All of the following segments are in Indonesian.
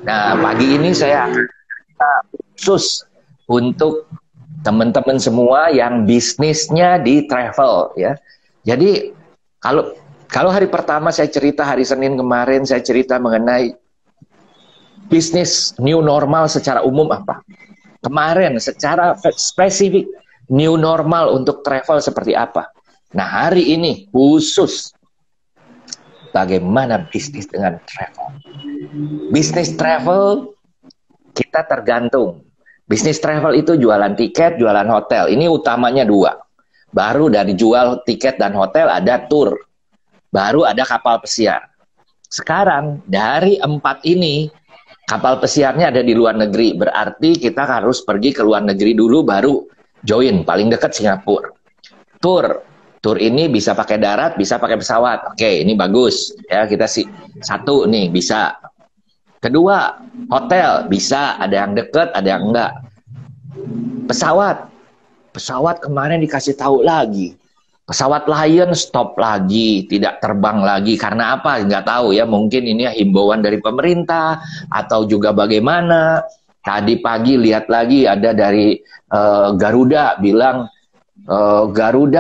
Nah, pagi ini saya akan khusus untuk teman-teman semua yang bisnisnya di travel ya. Jadi kalau kalau hari pertama saya cerita, hari Senin kemarin saya cerita mengenai bisnis new normal secara umum apa. Kemarin secara spesifik new normal untuk travel seperti apa. Nah, hari ini khusus bagaimana bisnis dengan travel. Bisnis travel kita tergantung. Bisnis travel itu jualan tiket, jualan hotel. Ini utamanya dua. Baru dari jual tiket dan hotel ada tour. Baru ada kapal pesiar. Sekarang dari empat ini, kapal pesiarnya ada di luar negeri. Berarti kita harus pergi ke luar negeri dulu baru join. Paling dekat Singapura. Tour ini bisa pakai darat, bisa pakai pesawat. Oke, ini bagus. Ya, kita sih satu nih bisa. Kedua, hotel bisa, ada yang dekat, ada yang enggak. Pesawat kemarin dikasih tahu lagi. Pesawat Lion stop lagi, tidak terbang lagi. Karena apa? Nggak tahu ya, mungkin ini himbauan dari pemerintah, atau juga bagaimana. Tadi pagi lihat lagi ada dari Garuda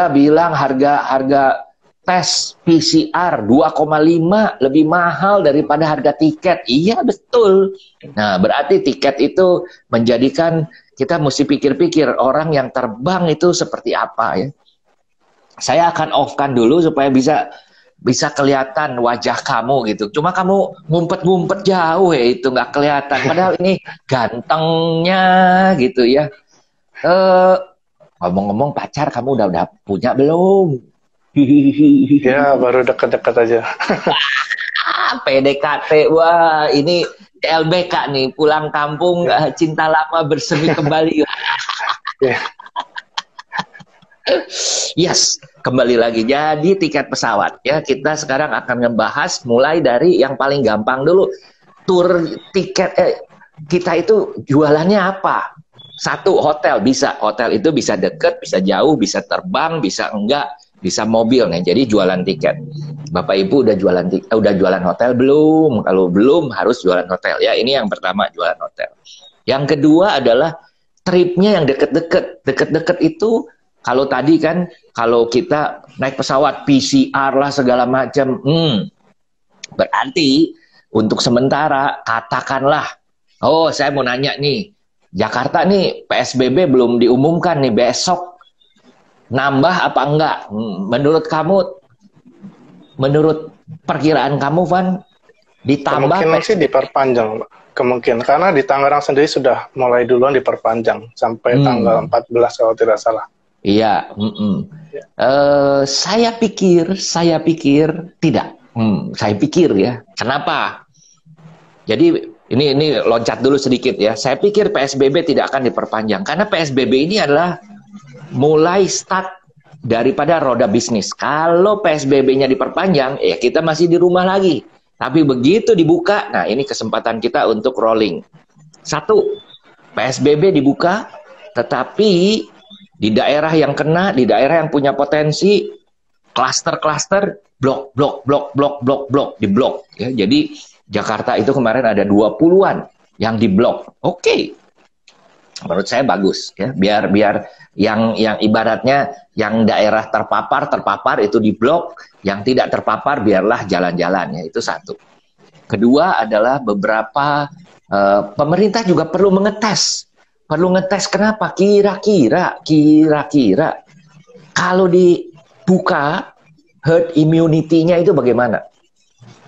bilang harga tes PCR 2,5 lebih mahal daripada harga tiket. Iya, betul. Nah, berarti tiket itu menjadikan kita mesti pikir-pikir orang yang terbang itu seperti apa ya. Saya akan off-kan dulu supaya bisa kelihatan wajah kamu gitu. Cuma kamu ngumpet-ngumpet jauh ya, itu nggak kelihatan. Padahal ini gantengnya gitu ya. Ngomong-ngomong pacar kamu udah punya belum? Ya, baru dekat-dekat aja. PDKT, wah ini LBK nih, pulang kampung, cinta lama bersemi kembali. Yes, kembali lagi. Jadi tiket pesawat ya, kita sekarang akan ngebahas mulai dari yang paling gampang dulu. Tur tiket kita itu jualannya apa? Satu, hotel bisa. Hotel itu bisa deket, bisa jauh, bisa terbang, bisa enggak, bisa mobil nih. Jadi jualan tiket. Bapak Ibu udah jualan hotel belum? Kalau belum harus jualan hotel ya. Ini yang pertama, jualan hotel. Yang kedua adalah tripnya yang deket-deket. Deket-deket itu kalau tadi kan kalau kita naik pesawat PCR lah segala macam. Berarti untuk sementara katakanlah, oh saya mau nanya nih, Jakarta nih PSBB belum diumumkan nih, besok nambah apa enggak? Menurut perkiraan kamu, Van, ditambah? Kemungkinan sih diperpanjang, Pak. Kemungkinan, karena di Tangerang sendiri sudah mulai duluan diperpanjang sampai tanggal 14 kalau tidak salah. Iya. Saya pikir tidak. Saya pikir ya. Kenapa? Jadi ini loncat dulu sedikit ya. Saya pikir PSBB tidak akan diperpanjang karena PSBB ini adalah mulai start daripada roda bisnis. Kalau PSBB-nya diperpanjang, ya kita masih di rumah lagi. Tapi begitu dibuka, nah ini kesempatan kita untuk rolling. Satu, PSBB dibuka, tetapi di daerah yang kena, di daerah yang punya potensi, klaster-klaster, blok, di blok. Ya, jadi Jakarta itu kemarin ada 20-an yang diblok. Oke. Menurut saya bagus ya. Biar yang ibaratnya yang daerah terpapar itu diblok, yang tidak terpapar biarlah jalan-jalan ya. Itu satu. Kedua adalah beberapa pemerintah juga perlu mengetes. Perlu ngetes kenapa? Kira-kira kalau dibuka herd immunity-nya itu bagaimana?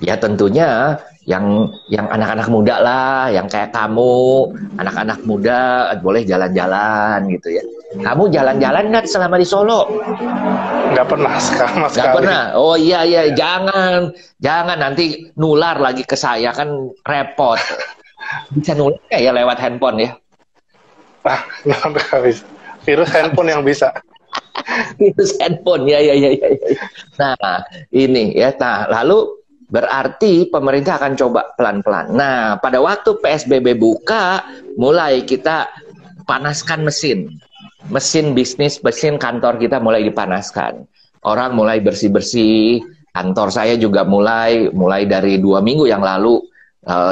Ya tentunya yang anak-anak muda lah, yang kayak kamu, anak-anak muda boleh jalan-jalan gitu ya. Kamu jalan-jalan nggak selama di Solo? Nggak pernah, sama sekali. Nggak pernah. Oh iya, jangan nanti nular lagi ke saya, kan repot. Bisa nular ya lewat handphone ya? Nggak bisa. Virus handphone yang bisa. Virus handphone ya. Nah ini ya. Nah lalu berarti pemerintah akan coba pelan-pelan. Nah, pada waktu PSBB buka, mulai kita panaskan mesin bisnis, mesin kantor kita mulai dipanaskan. Orang mulai bersih-bersih. Kantor saya juga mulai dari 2 minggu yang lalu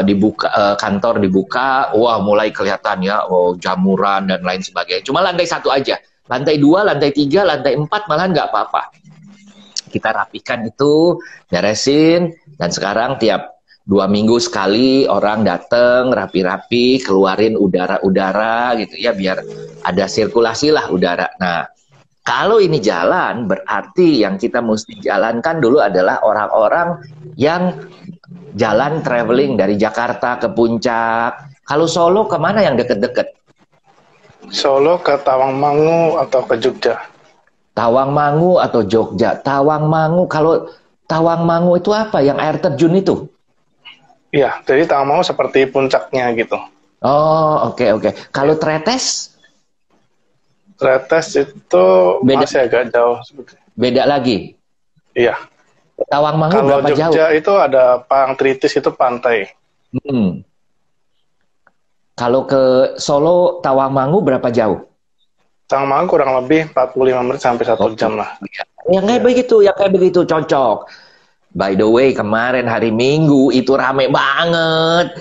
dibuka, kantor dibuka, wah mulai kelihatan ya, jamuran dan lain sebagainya. Cuma lantai 1 aja, lantai 2, lantai 3, lantai 4 malah nggak apa-apa. Kita rapikan itu, beresin, dan sekarang tiap 2 minggu sekali orang datang rapi-rapi, keluarin udara-udara gitu ya, biar ada sirkulasi lah udara. Nah, kalau ini jalan, berarti yang kita mesti jalankan dulu adalah orang-orang yang jalan traveling dari Jakarta ke Puncak. Kalau Solo kemana yang deket-deket? Solo ke Tawangmangu atau ke Jogja. Tawangmangu atau Jogja. Tawangmangu, kalau Tawangmangu itu apa? Yang air terjun itu? Iya, jadi Tawangmangu seperti puncaknya gitu. Oh, oke. Kalau Tretes? Tretes itu masih agak jauh. Beda lagi? Iya. Tawangmangu kalau berapa jauh? Jogja itu ada Parangtritis, itu pantai. Kalau ke Solo, Tawangmangu berapa jauh? Tawangmangu kurang lebih 45 menit sampai 1 jam lah. Yang kayak begitu cocok. By the way, kemarin hari Minggu itu rame banget.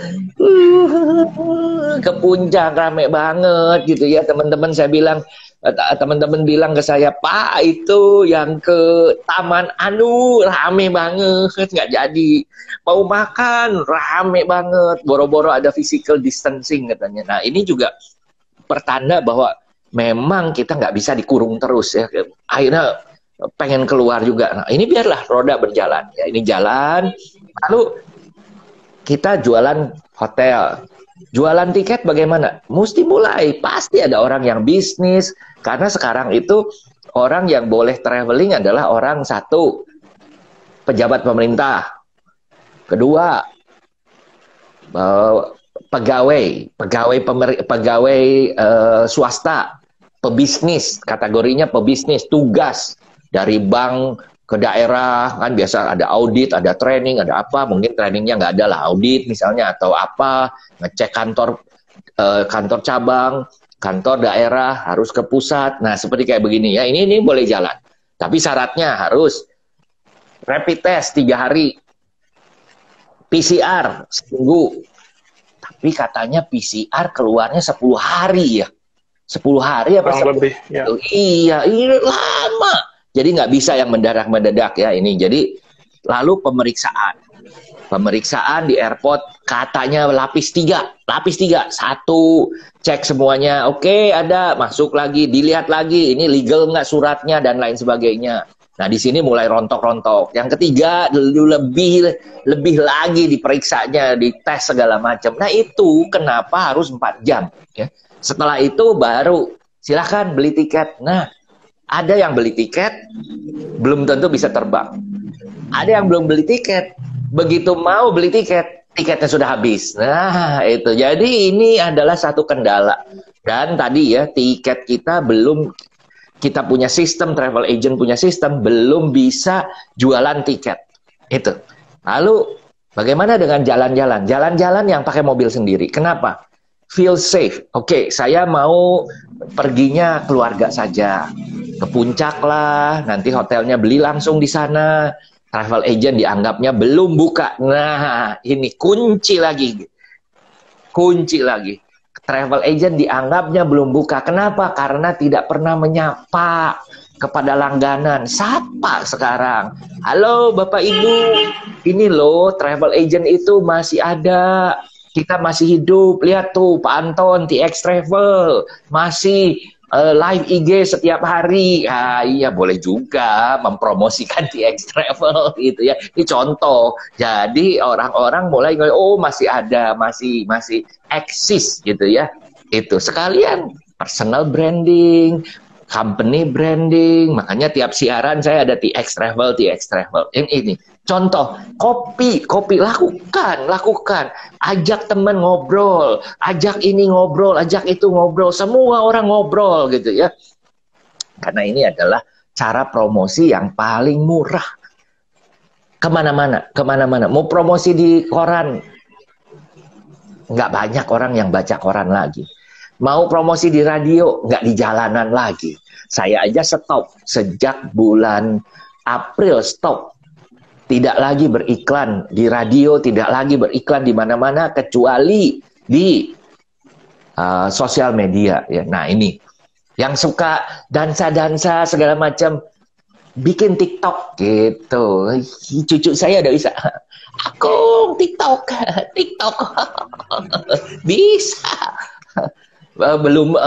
Ke Puncak rame banget gitu ya, teman-teman. Teman-teman bilang ke saya, Pak, itu yang ke Taman Anu rame banget, nggak jadi. Mau makan rame banget, boro-boro ada physical distancing katanya. Nah, ini juga pertanda bahwa memang kita nggak bisa dikurung terus ya. Akhirnya pengen keluar juga. Nah, ini biarlah roda berjalan ya. Ini jalan. Lalu kita jualan hotel. Jualan tiket bagaimana? Mesti mulai. Pasti ada orang yang bisnis. Karena sekarang itu orang yang boleh traveling adalah orang, 1, pejabat pemerintah. Kedua, pegawai swasta, pebisnis, kategorinya pebisnis, tugas dari bank ke daerah, kan biasa ada audit, ada training, ada apa, mungkin trainingnya nggak ada lah, audit misalnya, atau apa, ngecek kantor cabang, kantor daerah, harus ke pusat. Nah, seperti kayak begini ya, ini boleh jalan. Tapi syaratnya harus rapid test 3 hari, PCR seminggu. Tapi katanya PCR keluarnya 10 hari ya. 10 hari apa? Kurang lebih, ya. Iya, ini lama. Jadi nggak bisa yang mendadak ya ini. Jadi lalu pemeriksaan di airport katanya lapis 3. 1, cek semuanya, oke, ada, masuk lagi, dilihat lagi, ini legal nggak suratnya dan lain sebagainya. Nah, di sini mulai rontok-rontok. Yang ketiga, lebih lagi diperiksanya, dites segala macam. Nah, itu kenapa harus 4 jam ya. Setelah itu baru silahkan beli tiket. Nah, ada yang beli tiket, belum tentu bisa terbang. Ada yang belum beli tiket, begitu mau beli tiket, tiketnya sudah habis. Nah, itu. Jadi ini adalah satu kendala. Dan tadi ya, tiket kita belum, kita punya sistem, travel agent punya sistem, belum bisa jualan tiket. Itu. Lalu, bagaimana dengan jalan-jalan? Jalan-jalan yang pakai mobil sendiri. Kenapa? Feel safe. Oke, saya mau perginya keluarga saja. Ke Puncak lah, nanti hotelnya beli langsung di sana. Travel agent dianggapnya belum buka. Nah, ini kunci lagi. Travel agent dianggapnya belum buka. Kenapa? Karena tidak pernah menyapa kepada langganan. Sapa sekarang. Halo Bapak Ibu, ini loh travel agent itu masih ada. Kita masih hidup. Lihat tuh Pak Anton, TX Travel. Masih live IG setiap hari. Iya boleh juga mempromosikan TX Travel gitu ya. Ini contoh. Jadi orang-orang mulai oh masih ada, masih eksis gitu ya. Itu sekalian personal branding, company branding. Makanya tiap siaran saya ada TX Travel. Ini contoh, kopi lakukan. Ajak teman ngobrol, ajak ini ngobrol, ajak itu ngobrol. Semua orang ngobrol gitu ya. Karena ini adalah cara promosi yang paling murah. Kemana-mana. Mau promosi di koran, nggak banyak orang yang baca koran lagi. Mau promosi di radio, nggak di jalanan lagi. Saya aja stop sejak bulan April, stop. tidak lagi beriklan di radio, tidak lagi beriklan di mana-mana kecuali di sosial media ya. Nah, ini yang suka dansa-dansa segala macam bikin TikTok gitu. Cucu saya udah bisa. Aku TikTok, TikTok bisa. Belum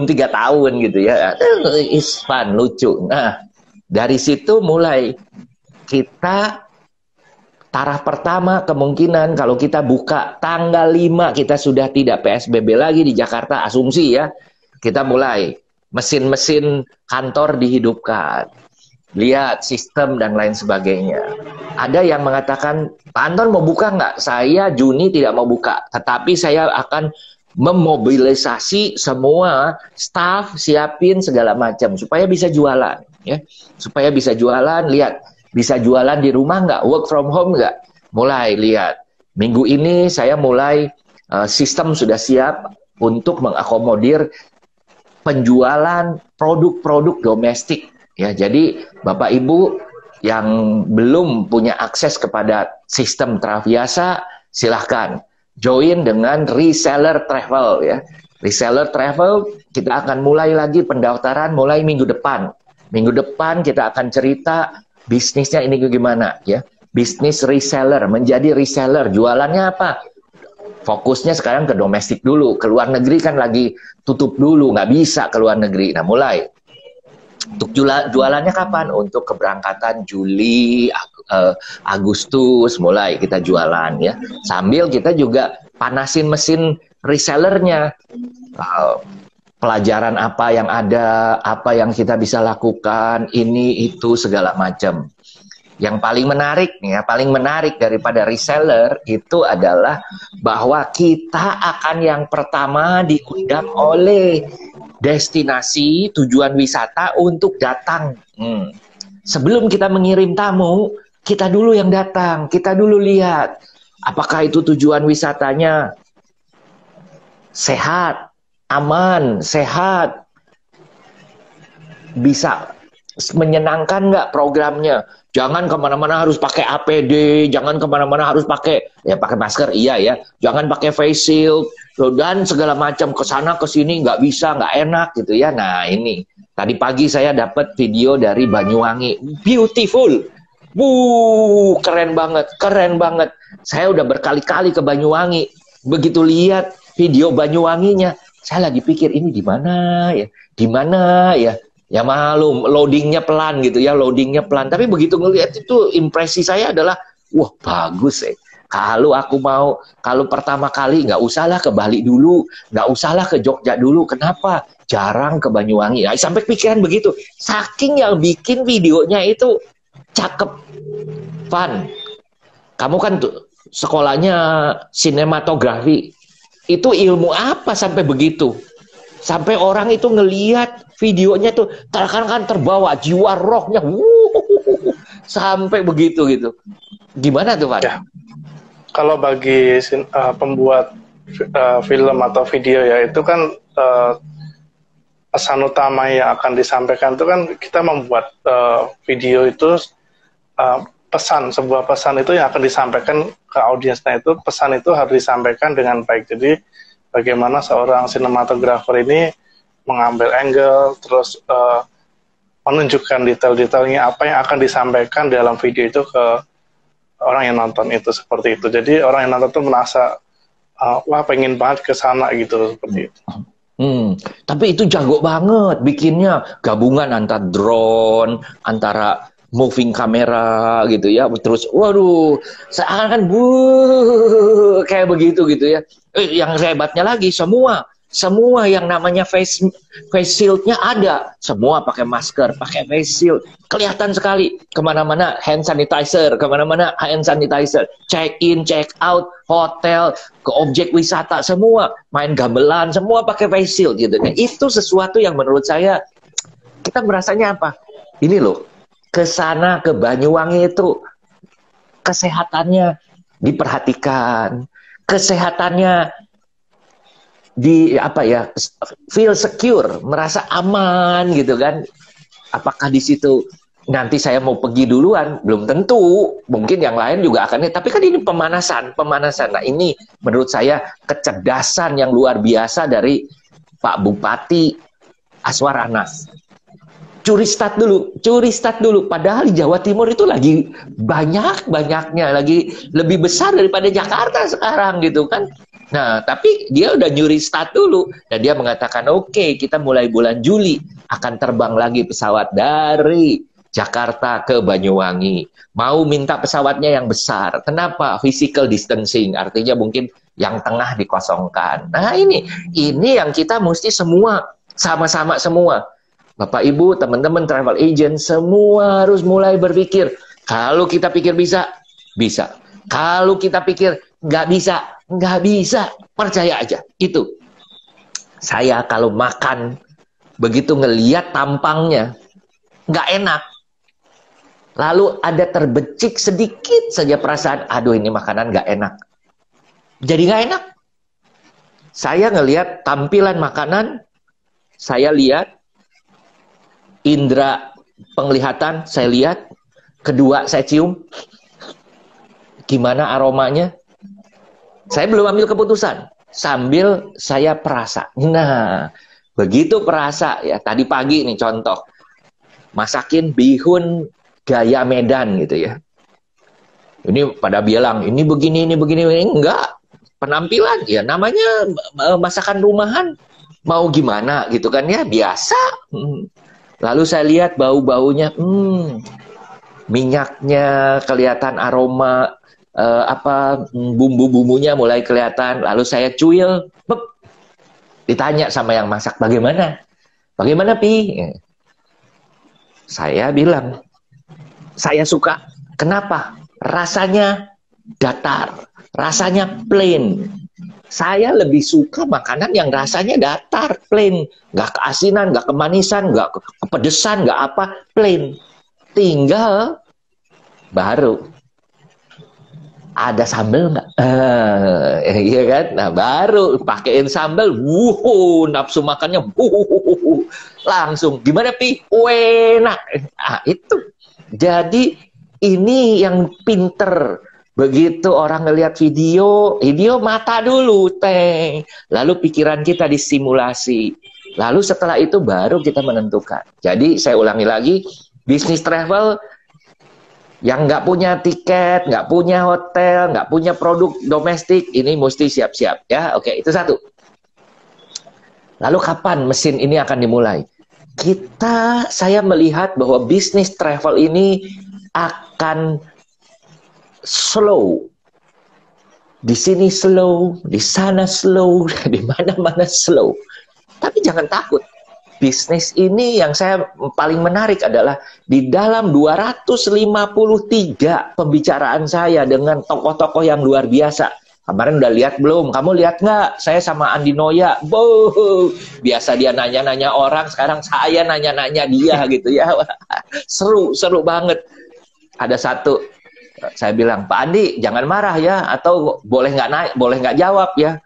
3 tahun gitu ya. It's fun, lucu. Nah, dari situ mulai kita taraf pertama kemungkinan kalau kita buka tanggal 5 kita sudah tidak PSBB lagi di Jakarta, asumsi ya. Kita mulai mesin-mesin kantor dihidupkan. Lihat sistem dan lain sebagainya. Ada yang mengatakan, Pak Anton mau buka nggak? Saya Juni tidak mau buka, tetapi saya akan memobilisasi semua staff, siapin segala macam supaya bisa jualan, ya. Supaya bisa jualan, lihat, bisa jualan di rumah nggak? Work from home nggak? Mulai lihat. Minggu ini saya mulai sistem sudah siap untuk mengakomodir penjualan produk-produk domestik. Ya, jadi Bapak Ibu yang belum punya akses kepada sistem Traviasa, silahkan join dengan reseller travel ya. Reseller travel kita akan mulai lagi pendaftaran mulai minggu depan. Minggu depan kita akan cerita bisnisnya ini gimana ya. Bisnis reseller, menjadi reseller, jualannya apa? Fokusnya sekarang ke domestik dulu, ke luar negeri kan lagi tutup dulu, nggak bisa ke luar negeri. Nah, mulai. Untuk jualannya kapan? Untuk keberangkatan Juli, Agustus mulai kita jualan ya. Sambil kita juga panasin mesin resellernya. Pelajaran apa yang ada, apa yang kita bisa lakukan, ini itu segala macam. Yang paling menarik nih ya, paling menarik daripada reseller itu adalah bahwa kita akan yang pertama diundang oleh destinasi tujuan wisata untuk datang. Sebelum kita mengirim tamu, kita dulu yang datang, kita dulu lihat apakah itu tujuan wisatanya sehat, aman, sehat, bisa menyenangkan nggak programnya. Jangan kemana-mana harus pakai APD, jangan kemana-mana harus pakai masker, iya ya. Jangan pakai face shield dan segala macam, kesana kesini nggak bisa, nggak enak gitu ya. Nah ini tadi pagi saya dapat video dari Banyuwangi, beautiful, keren banget, keren banget. Saya udah berkali-kali ke Banyuwangi, begitu lihat video Banyuwanginya, saya lagi pikir ini di mana ya, di mana ya. Ya malum, loadingnya pelan gitu ya, loadingnya pelan. Tapi begitu ngelihat itu, impresi saya adalah, wah bagus ya. Kalau pertama kali nggak usahlah ke Bali dulu, nggak usahlah ke Jogja dulu. Kenapa? Jarang ke Banyuwangi. Nah, sampai pikiran begitu. Saking yang bikin videonya itu cakep, fun. Kamu kan tuh sekolahnya sinematografi. Itu ilmu apa sampai begitu? Sampai orang itu ngelihat videonya tuh kan terbawa jiwa rohnya, sampai begitu gitu. Gimana tuh Pak? Ya, kalau bagi pembuat film atau video ya itu kan pesan utama yang akan disampaikan itu kan kita membuat video itu sebuah pesan itu yang akan disampaikan ke audiensnya, itu pesan itu harus disampaikan dengan baik. Jadi bagaimana seorang sinematografer ini mengambil angle, terus menunjukkan detail-detailnya apa yang akan disampaikan dalam video itu ke orang yang nonton itu, seperti itu. Jadi orang yang nonton itu merasa, wah pengen banget ke sana gitu, seperti itu. Tapi itu jago banget bikinnya, gabungan antara drone, antara moving kamera gitu ya, terus waduh seakan kayak begitu gitu ya. Yang hebatnya lagi semua yang namanya face shield-nya ada, semua pakai masker, pakai face shield, kelihatan sekali. Kemana-mana hand sanitizer, check in, check out, hotel, ke objek wisata, semua main gamelan, semua pakai face shield gitu. Nah, itu sesuatu yang menurut saya kita merasanya apa? Ini loh, ke sana ke Banyuwangi itu kesehatannya diperhatikan, kesehatannya feel secure, merasa aman gitu kan. Apakah di situ nanti saya mau pergi duluan, belum tentu. Mungkin yang lain juga akan, tapi kan ini pemanasan. Nah ini menurut saya kecerdasan yang luar biasa dari Pak Bupati Aswar Anas. Curi start dulu. Padahal di Jawa Timur itu lagi banyak-banyaknya, lagi lebih besar daripada Jakarta sekarang gitu kan. Nah, tapi dia udah nyuri start dulu. Dan dia mengatakan, oke, kita mulai bulan Juli akan terbang lagi pesawat dari Jakarta ke Banyuwangi. Mau minta pesawatnya yang besar. Kenapa? Physical distancing. Artinya mungkin yang tengah dikosongkan. Nah, ini yang kita mesti semua, sama-sama semua. Bapak, Ibu, teman-teman travel agent, semua harus mulai berpikir. Kalau kita pikir bisa, bisa. Kalau kita pikir nggak bisa. Percaya aja. Itu. Saya kalau makan, begitu ngeliat tampangnya, nggak enak. Lalu ada terbecik sedikit saja perasaan, aduh ini makanan nggak enak. Jadi nggak enak. Saya ngelihat tampilan makanan, saya lihat, indera penglihatan saya lihat, kedua saya cium, gimana aromanya. Saya belum ambil keputusan, sambil saya perasa. Nah, begitu perasa ya, tadi pagi nih contoh, masakin bihun gaya Medan gitu ya. Ini pada bilang, ini begini, enggak. Penampilan, ya namanya masakan rumahan, mau gimana gitu kan ya, biasa. Lalu saya lihat bau-baunya, minyaknya kelihatan, aroma bumbu-bumbunya mulai kelihatan. Lalu saya cuil, ditanya sama yang masak, bagaimana Pi? Saya bilang, saya suka. Kenapa? Rasanya datar, rasanya plain. Saya lebih suka makanan yang rasanya datar, plain. Nggak keasinan, nggak kemanisan, nggak kepedesan, nggak apa, plain. Tinggal baru ada sambal nggak? Iya kan? Nah baru pakein sambal, nafsu makannya, langsung. Gimana Pi? Enak. Itu. Jadi ini yang pinter. Begitu orang ngelihat video mata dulu, lalu pikiran kita disimulasi. Lalu setelah itu baru kita menentukan. Jadi saya ulangi lagi, bisnis travel yang nggak punya tiket, nggak punya hotel, nggak punya produk domestik, ini mesti siap-siap ya. Oke, itu satu. Lalu kapan mesin ini akan dimulai? Saya melihat bahwa bisnis travel ini akan slow. Di sini slow, di sana slow, di mana-mana slow. Tapi jangan takut. Bisnis ini yang saya paling menarik adalah di dalam 253 pembicaraan saya dengan tokoh-tokoh yang luar biasa. Kemarin udah lihat belum? Kamu lihat nggak? Saya sama Andi Noya. Biasa dia nanya-nanya orang, sekarang saya nanya-nanya dia gitu ya. Seru banget. Ada satu, saya bilang, Pak Andi jangan marah ya, atau boleh nggak jawab ya.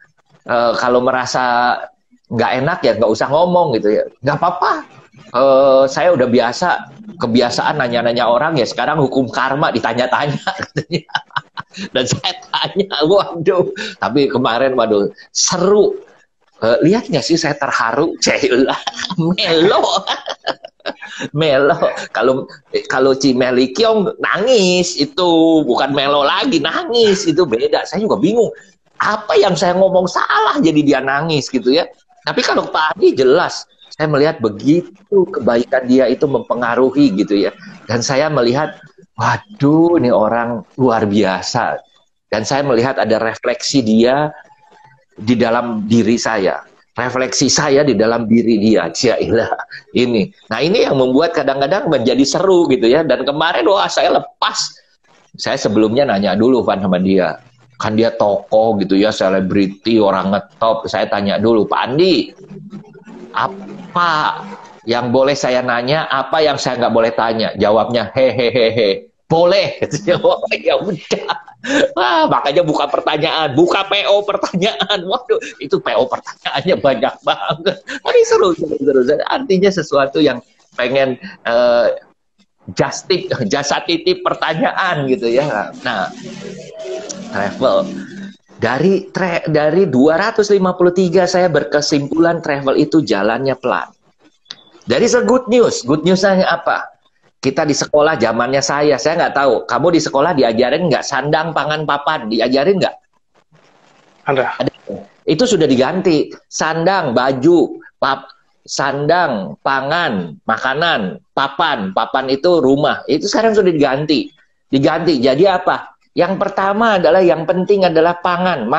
Kalau merasa nggak enak ya nggak usah ngomong gitu ya. Nggak apa-apa. Saya udah kebiasaan nanya-nanya orang ya. Sekarang hukum karma ditanya-tanya. Dan saya tanya, waduh. Tapi kemarin, waduh, seru. Lihat nggak sih saya terharu? Melo. Kalau Cimeli Kiong nangis, itu bukan melo lagi, nangis itu beda. Saya juga bingung. Apa yang saya ngomong salah jadi dia nangis gitu ya. Tapi kalau Pak Adi jelas, saya melihat begitu kebaikan dia itu mempengaruhi gitu ya. Dan saya melihat, waduh, ini orang luar biasa. Dan saya melihat ada refleksi dia di dalam diri saya. Refleksi saya di dalam diri dia. Ciailah ini. Nah ini yang membuat kadang-kadang menjadi seru gitu ya. Dan kemarin wah saya lepas. Saya sebelumnya nanya dulu Van sama dia. Kan dia tokoh gitu ya, selebriti, orang ngetop. Saya tanya dulu, Pak Andi, apa yang boleh saya nanya, apa yang saya nggak boleh tanya? Jawabnya, hehehe. Boleh. Oh, ya udah. Wah, makanya buka pertanyaan, buka PO pertanyaan. Waduh, itu PO pertanyaannya banyak banget. Ini seru. Artinya sesuatu yang pengen jasa titip pertanyaan gitu ya. Nah, travel dari 253 saya berkesimpulan travel itu jalannya pelan. Dari good news. Good newsnya apa? Kita di sekolah zamannya saya nggak tahu. Kamu di sekolah diajarin nggak sandang, pangan, papan? Diajarin nggak? Ada. Itu sudah diganti. Sandang, baju, sandang, pangan, makanan, papan. Papan itu rumah. Itu sekarang sudah diganti. Jadi apa? Yang pertama adalah yang penting adalah pangan,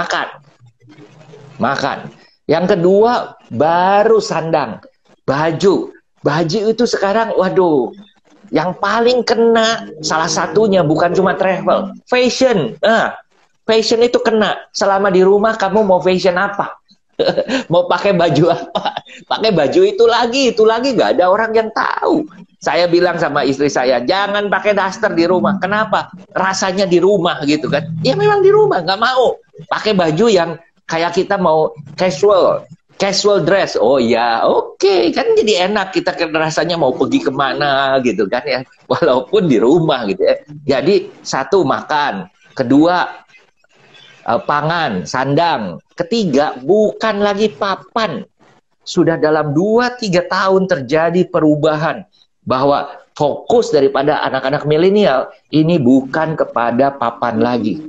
makan. Yang kedua baru sandang, baju itu sekarang, waduh, yang paling kena salah satunya bukan cuma travel, fashion. Fashion itu kena. Selama di rumah kamu mau fashion apa? Mau pakai baju apa? Pakai baju itu lagi nggak ada orang yang tahu. Saya bilang sama istri saya, jangan pakai daster di rumah. Kenapa? Rasanya di rumah gitu kan. Ya memang di rumah, nggak mau. Pakai baju yang kayak kita mau casual dress. Oh ya, oke. Kan jadi enak, kita rasanya mau pergi kemana gitu kan ya. Walaupun di rumah gitu ya. Jadi satu, makan. Kedua, pangan, sandang. Ketiga, bukan lagi papan. Sudah dalam 2-3 tahun terjadi perubahan. Bahwa fokus daripada anak-anak milenial ini bukan kepada papan lagi.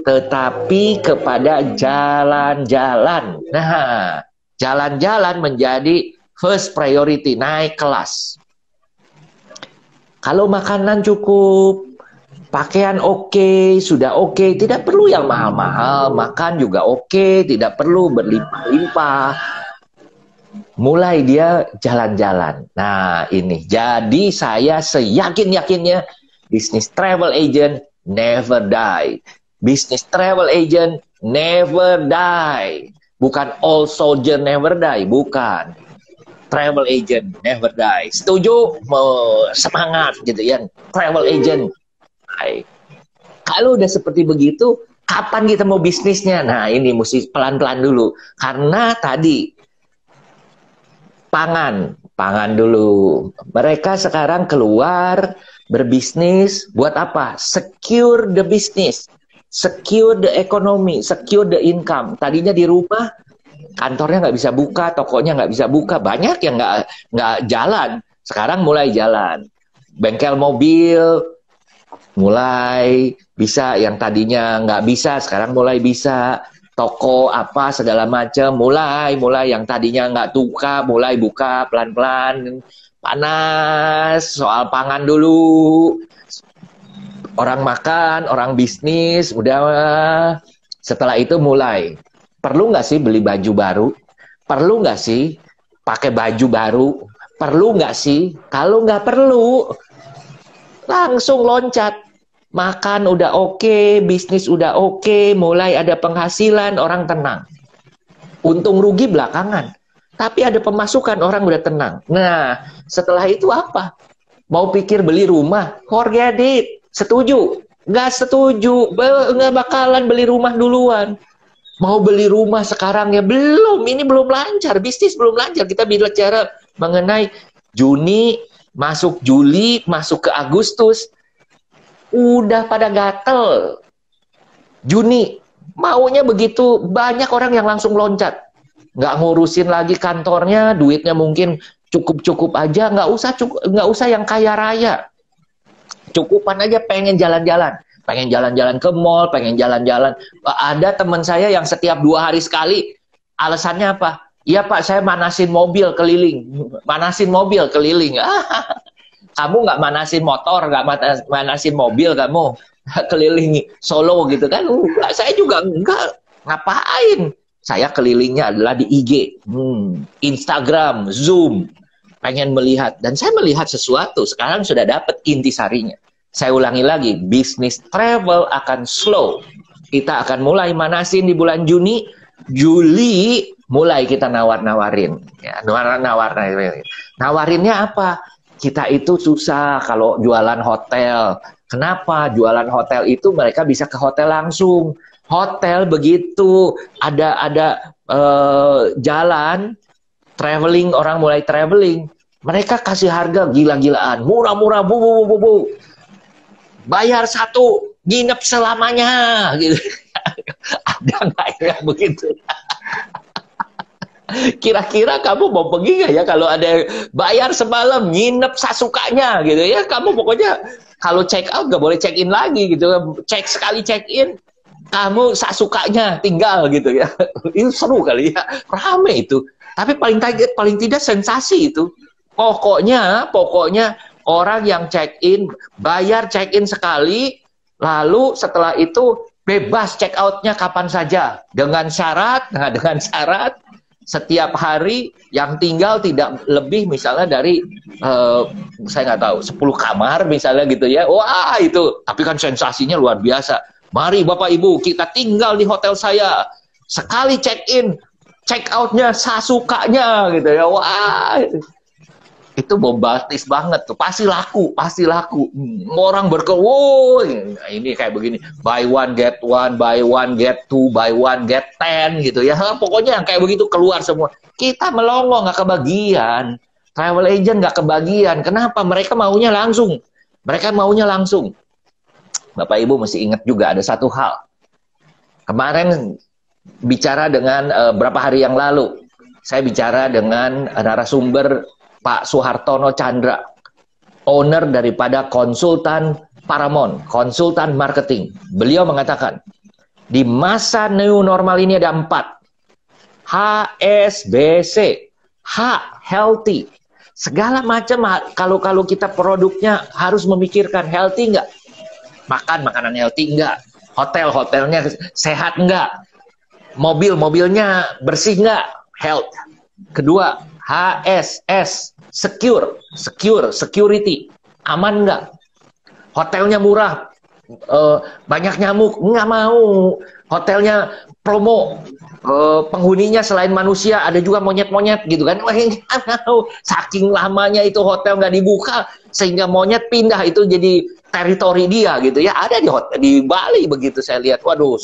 Tetapi kepada jalan-jalan. Nah, jalan-jalan menjadi first priority, naik kelas. Kalau makanan cukup, pakaian oke, sudah oke, tidak perlu yang mahal-mahal, makan juga oke, tidak perlu berlimpah-limpah. Mulai dia jalan-jalan. Nah ini, jadi saya seyakin-yakinnya bisnis travel agent never die. Bisnis travel agent never die. Bukan all soldier never die, bukan. Travel agent never die. Setuju? Semangat gitu ya. Travel agent. Kalau udah seperti begitu, kapan kita mau bisnisnya? Nah ini mesti pelan-pelan dulu. Karena tadi pangan dulu. Mereka sekarang keluar berbisnis buat apa? Secure the business. Secure the economy, secure the income. Tadinya di rumah, kantornya nggak bisa buka, tokonya nggak bisa buka, banyak yang nggak jalan. Sekarang mulai jalan. Bengkel mobil mulai bisa, yang tadinya nggak bisa, sekarang mulai bisa. Toko apa segala macam mulai yang tadinya nggak buka, mulai buka pelan-pelan. Panas, soal pangan dulu. Orang makan, orang bisnis, udah. Setelah itu mulai. Perlu nggak sih beli baju baru? Perlu nggak sih pakai baju baru? Perlu nggak sih? Kalau nggak perlu, langsung loncat. Makan udah oke, bisnis udah oke, mulai ada penghasilan, orang tenang. Untung rugi belakangan. Tapi ada pemasukan, orang udah tenang. Nah, setelah itu apa? Mau pikir beli rumah? Forget it. Setuju? Nggak setuju. Nggak bakalan beli rumah duluan. Mau beli rumah sekarang ya belum. Ini belum lancar. Bisnis belum lancar. Kita bicara mengenai Juni, masuk Juli, masuk ke Agustus. Udah pada gatel. Juni, maunya begitu. Banyak orang yang langsung loncat. Nggak ngurusin lagi kantornya, duitnya mungkin cukup-cukup aja. Nggak usah yang kaya raya. Cukupan aja pengen jalan-jalan. Pengen jalan-jalan ke mall, pengen jalan-jalan. Ada teman saya yang setiap 2 hari sekali, alasannya apa? Iya Pak, saya manasin mobil keliling. Manasin mobil keliling. Kamu nggak manasin motor, nggak manasin mobil kamu keliling Solo gitu kan? Saya juga enggak. Ngapain? Saya kelilingnya adalah di IG, Instagram, Zoom. Pengen melihat. Dan saya melihat sesuatu. Sekarang sudah dapat intisarinya. Saya ulangi lagi, bisnis travel akan slow. Kita akan mulai manasin di bulan Juni. Juli mulai kita nawar-nawarin. Ya, nawarinnya apa? Kita itu susah kalau jualan hotel. Kenapa? Jualan hotel itu mereka bisa ke hotel langsung. Hotel begitu ada jalan traveling, orang mulai traveling, Mereka kasih harga gila-gilaan, murah-murah, bu. Bayar satu, nginep selamanya, gitu. Ada nggak yang begitu? Kira-kira kamu mau pergi nggak ya kalau ada bayar semalam, nginep sasukanya, gitu ya? Kamu pokoknya kalau check out nggak boleh check in lagi, gitu. Sekali check in, kamu sasukanya tinggal, gitu ya. Itu seru kali ya, rame itu. Tapi paling tidak sensasi itu. Pokoknya orang yang check in, bayar check in sekali, lalu setelah itu bebas check outnya kapan saja, dengan syarat setiap hari yang tinggal tidak lebih misalnya dari saya nggak tahu 10 kamar misalnya gitu ya. Wah itu, tapi kan sensasinya luar biasa. Mari Bapak Ibu kita tinggal di hotel saya, sekali check in, check outnya sasukanya gitu ya. Wah itu bombastis banget tuh, pasti laku. Orang wow, ini kayak begini, buy one get one, buy one get two, buy one get 10 gitu ya. Pokoknya yang kayak begitu keluar semua. Kita melongo nggak kebagian, travel agent nggak kebagian. Kenapa? Mereka maunya langsung. Bapak Ibu mesti ingat juga ada satu hal. Kemarin bicara dengan berapa hari yang lalu, saya bicara dengan narasumber Pak Suhartono Chandra, owner daripada konsultan Paramount, konsultan marketing. Beliau mengatakan, di masa new normal ini ada 4. HSBC, H, healthy. Segala macam, kalau kita produknya harus memikirkan healthy nggak? Makan makanan healthy nggak? Hotelnya sehat nggak? Mobilnya bersih nggak? Health. Kedua, HSS, security, aman nggak? Hotelnya murah, banyak nyamuk, nggak mau. Hotelnya promo, penghuninya selain manusia ada juga monyet-monyet gitu kan? Wah, nggak mau. Saking lamanya itu hotel nggak dibuka sehingga monyet pindah itu jadi teritori dia gitu ya. Ada di Bali begitu saya lihat. Waduh,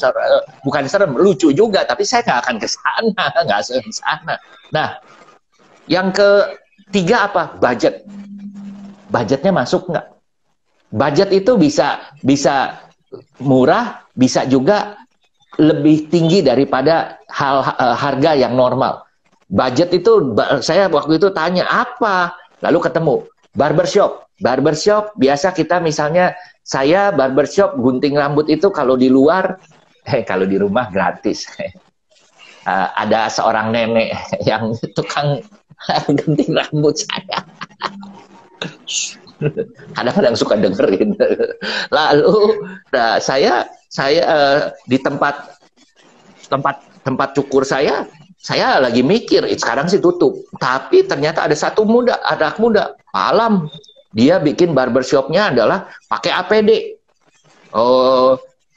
bukan serem, lucu juga. Tapi saya nggak akan ke sana, nggak ke sana. Nah, yang ketiga apa? Budget. Budgetnya masuk nggak? Budget itu bisa murah, bisa juga lebih tinggi daripada harga yang normal. Budget itu, saya waktu itu tanya apa? Lalu ketemu barbershop. Barbershop biasa kita misalnya, saya barbershop gunting rambut itu kalau di luar, kalau di rumah gratis. Ada seorang nenek yang tukang gunting rambut saya. Kadang-kadang suka dengerin. Lalu saya di tempat cukur saya lagi mikir, sekarang sih tutup. Tapi ternyata ada anak muda, Alam. Dia bikin barbershopnya adalah pakai APD.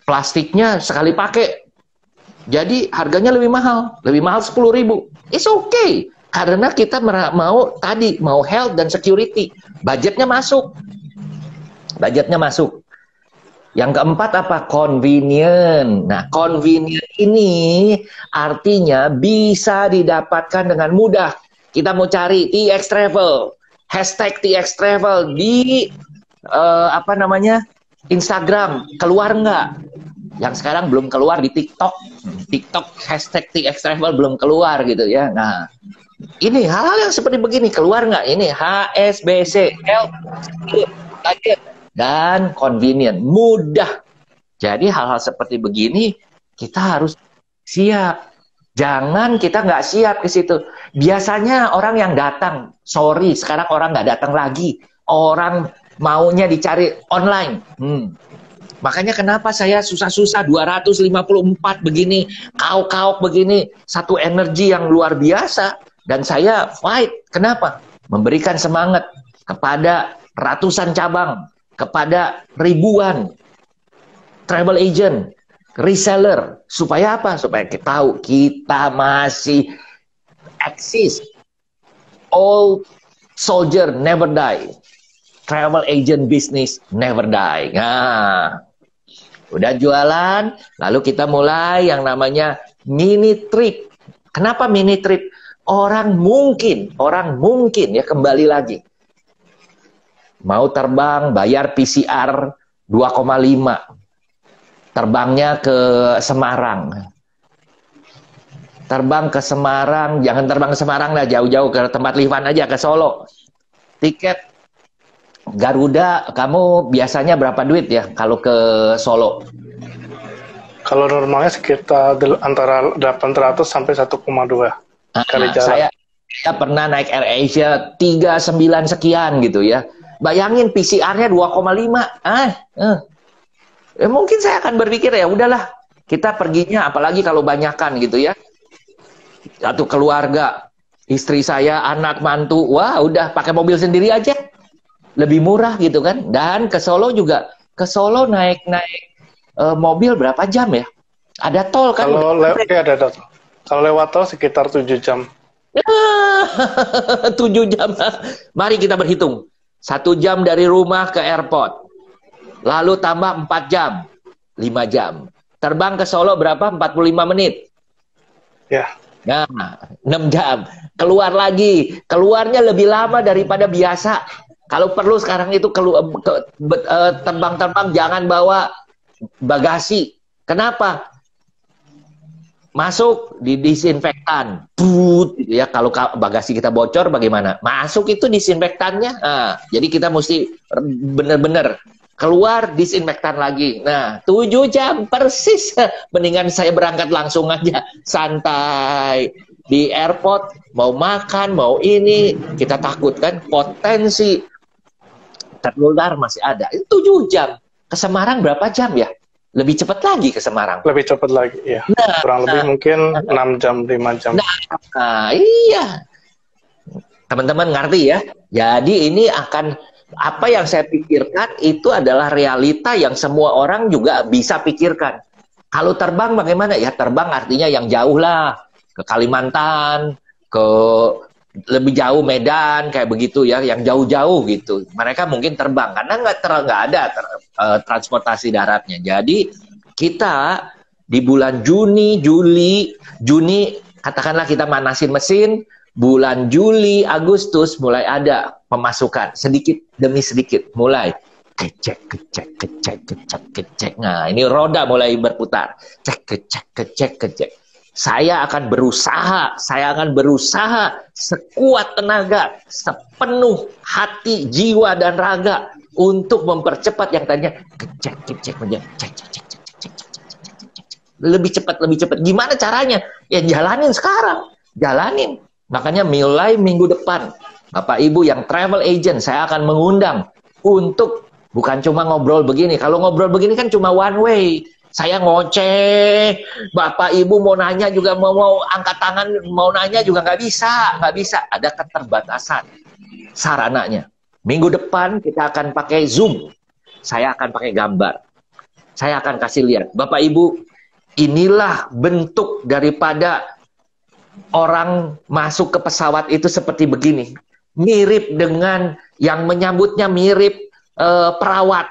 Plastiknya sekali pakai. Jadi harganya lebih mahal 10.000. It's okay. Karena kita mau health dan security. Budgetnya masuk. Yang keempat apa? Convenient. Nah, convenient ini artinya bisa didapatkan dengan mudah. Kita mau cari TX Travel, hashtag TX Travel di Instagram, keluar nggak? Yang sekarang belum keluar di TikTok hashtag TX Travel belum keluar gitu ya. Nah, ini hal-hal yang seperti begini keluar nggak? Ini HSBC, health, budget, dan convenient, mudah. Jadi hal-hal seperti begini kita harus siap. Jangan kita nggak siap ke situ. Biasanya orang yang datang, sorry, sekarang orang nggak datang lagi. Orang maunya dicari online. Makanya kenapa saya susah-susah 254 begini, kauk-kauk begini, satu energi yang luar biasa. Dan saya fight. Kenapa? Memberikan semangat kepada ratusan cabang, kepada ribuan travel agent, reseller. Supaya apa? Supaya kita tahu kita masih eksis. All soldier never die. Travel agent business never die. Nah, udah jualan, lalu kita mulai yang namanya mini trip. Kenapa mini trip? Orang mungkin ya, kembali lagi. Mau terbang, bayar PCR 2,5. Terbangnya ke Semarang. Terbang ke Semarang, jangan terbang ke Semarang lah, jauh-jauh ke tempat Livan aja, ke Solo. Tiket Garuda, kamu biasanya berapa duit ya kalau ke Solo? Kalau normalnya sekitar antara 800 sampai 1,2 kali jalan. Saya pernah naik AirAsia 39 sekian gitu ya. Bayangin PCR-nya 2,5. Mungkin saya akan berpikir ya udahlah, kita perginya apalagi kalau banyakan gitu ya. Satu keluarga, istri saya, anak, mantu, wah udah pakai mobil sendiri aja. Lebih murah gitu kan. Dan ke Solo juga, ke Solo naik mobil berapa jam ya? Ada tol kan? Ada tol. Kalau lewat tol sekitar 7 jam. 7 jam. Mari kita berhitung. 1 jam dari rumah ke airport. Lalu tambah 4 jam. 5 jam. Terbang ke Solo berapa? 45 menit. Ya. Nah, 6 jam. Keluar lagi. Keluarnya lebih lama daripada biasa. Kalau perlu sekarang itu terbang-terbang jangan bawa bagasi. Kenapa? Masuk di disinfektan, gitu ya. Kalau bagasi kita bocor bagaimana? Masuk itu disinfektannya. Nah, jadi kita mesti benar-benar keluar disinfektan lagi. Nah, 7 jam persis. Mendingan saya berangkat langsung aja, santai di airport. Mau makan, mau ini, kita takut kan potensi tertular masih ada. Itu 7 jam. Ke Semarang berapa jam ya? Lebih cepat lagi ke Semarang. Lebih cepat lagi, ya. Kurang lebih mungkin 6 jam, 5 jam. Iya. Teman-teman ngerti ya? Jadi ini akan, apa yang saya pikirkan itu adalah realita yang semua orang juga bisa pikirkan. Kalau terbang bagaimana? Ya terbang artinya yang jauh lah. Ke Kalimantan, ke lebih jauh Medan, kayak begitu ya. Yang jauh-jauh gitu. Mereka mungkin terbang, karena nggak ada transportasi daratnya. Jadi kita di bulan Juni katakanlah kita manasin mesin, bulan Juli, Agustus mulai ada pemasukan sedikit demi sedikit, mulai kecek. Nah, ini roda mulai berputar. Kecek. Saya akan berusaha sekuat tenaga, sepenuh hati, jiwa dan raga untuk mempercepat yang tadinya kecek. Lebih cepat. Gimana caranya? Ya jalanin sekarang. Jalanin. Makanya mulai minggu depan, Bapak Ibu yang travel agent, saya akan mengundang untuk bukan cuma ngobrol begini. Kalau ngobrol begini kan cuma one way. Saya ngoceh, Bapak Ibu mau nanya juga, mau angkat tangan, mau nanya juga nggak bisa. Ada keterbatasan sarananya. Minggu depan kita akan pakai Zoom. Saya akan pakai gambar. Saya akan kasih lihat. Bapak Ibu, inilah bentuk daripada orang masuk ke pesawat itu seperti begini. Mirip dengan yang menyambutnya mirip perawat.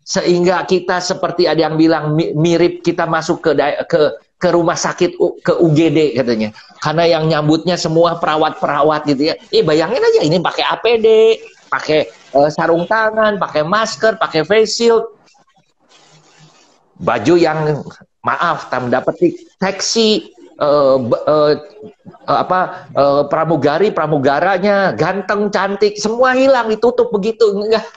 Sehingga kita seperti ada yang bilang mirip kita masuk ke rumah sakit, ke UGD katanya. Karena yang nyambutnya semua perawat-perawat gitu ya. Bayangin aja ini pakai APD, pakai sarung tangan, pakai masker, pakai face shield. Baju yang maaf, tanda petik, seksi, pramugaranya ganteng, cantik, semua hilang, ditutup begitu. Enggak.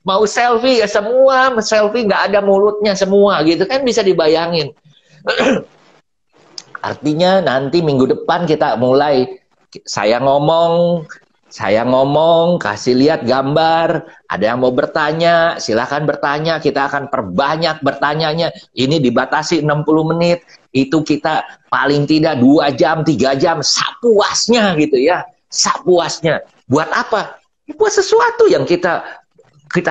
Mau selfie ya semua selfie, nggak ada mulutnya semua gitu kan, bisa dibayangin. Artinya nanti minggu depan kita mulai, saya ngomong, kasih lihat gambar. Ada yang mau bertanya, silahkan bertanya. Kita akan perbanyak bertanyanya. Ini dibatasi 60 menit. Itu kita paling tidak 2 jam, 3 jam, sapuasnya gitu ya. Sapuasnya. Buat apa? Buat sesuatu yang kita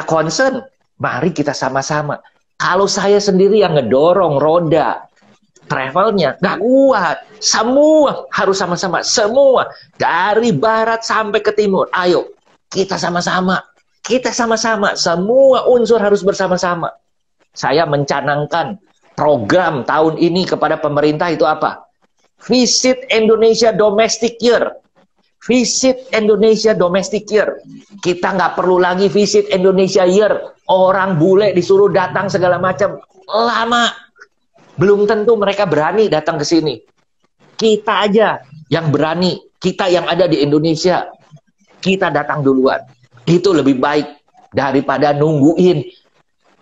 concern. Mari kita sama-sama. Kalau saya sendiri yang ngedorong roda travelnya nggak kuat, semua harus sama-sama, semua dari barat sampai ke timur. Ayo kita sama-sama, semua unsur harus bersama-sama. Saya mencanangkan program tahun ini kepada pemerintah itu apa? Visit Indonesia Domestic Year. Visit Indonesia Domestic Year. Kita nggak perlu lagi visit Indonesia Year. Orang bule disuruh datang segala macam. Lama. Belum tentu mereka berani datang ke sini. Kita aja yang berani. Kita yang ada di Indonesia. Kita datang duluan. Itu lebih baik daripada nungguin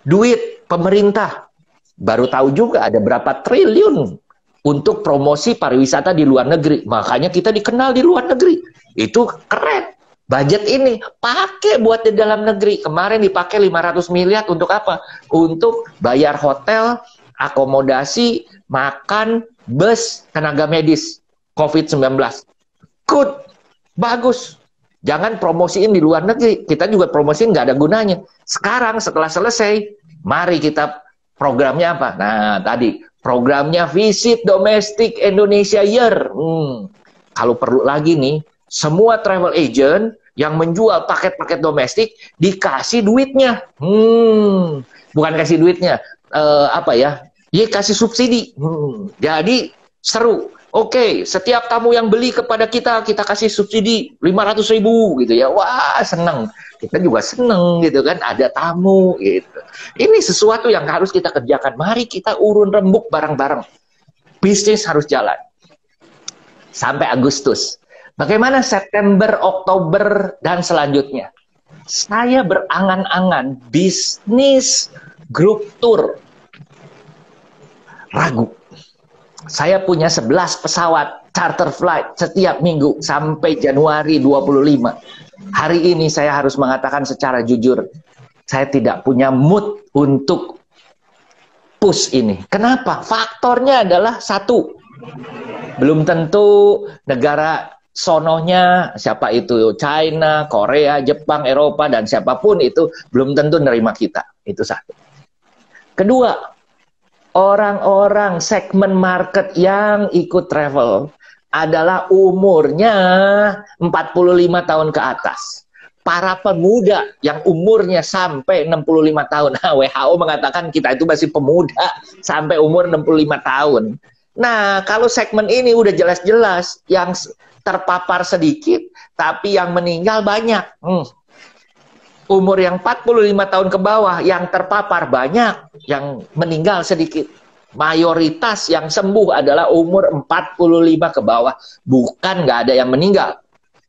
duit pemerintah. Baru tahu juga ada berapa triliun untuk promosi pariwisata di luar negeri. Makanya kita dikenal di luar negeri. Itu keren. Budget ini pakai buat di dalam negeri. Kemarin dipakai 500 miliar untuk apa? Untuk bayar hotel, akomodasi, makan, bus, tenaga medis COVID-19. Good. Bagus. Jangan promosiin di luar negeri. Kita juga promosiin nggak ada gunanya. Sekarang setelah selesai, mari kita programnya apa? Nah, tadi programnya Visit Domestic Indonesia Year. Kalau perlu lagi nih, semua travel agent yang menjual paket-paket domestik dikasih duitnya. Bukan kasih duitnya, apa ya? Ya kasih subsidi. Jadi seru. Oke, setiap tamu yang beli kepada kita kasih subsidi 500.000 gitu ya. Wah, seneng. Kita juga seneng gitu kan, ada tamu gitu. Ini sesuatu yang harus kita kerjakan. Mari kita urun rembuk bareng-bareng. Bisnis harus jalan. Sampai Agustus. Bagaimana September, Oktober, dan selanjutnya? Saya berangan-angan bisnis grup tour. Ragu. Saya punya 11 pesawat charter flight setiap minggu sampai Januari 25. Hari ini saya harus mengatakan secara jujur, saya tidak punya mood untuk push ini. Kenapa? Faktornya adalah satu, belum tentu negara sononya, siapa itu, China, Korea, Jepang, Eropa, dan siapapun itu, belum tentu nerima kita. Itu satu. Kedua, orang-orang segmen market yang ikut travel adalah umurnya 45 tahun ke atas. Para pemuda yang umurnya sampai 65 tahun. Nah, WHO mengatakan kita itu masih pemuda sampai umur 65 tahun. Nah, kalau segmen ini udah jelas-jelas yang terpapar sedikit, tapi yang meninggal banyak. Umur yang 45 tahun ke bawah, yang terpapar banyak, yang meninggal sedikit. Mayoritas yang sembuh adalah umur 45 ke bawah. Bukan nggak ada yang meninggal,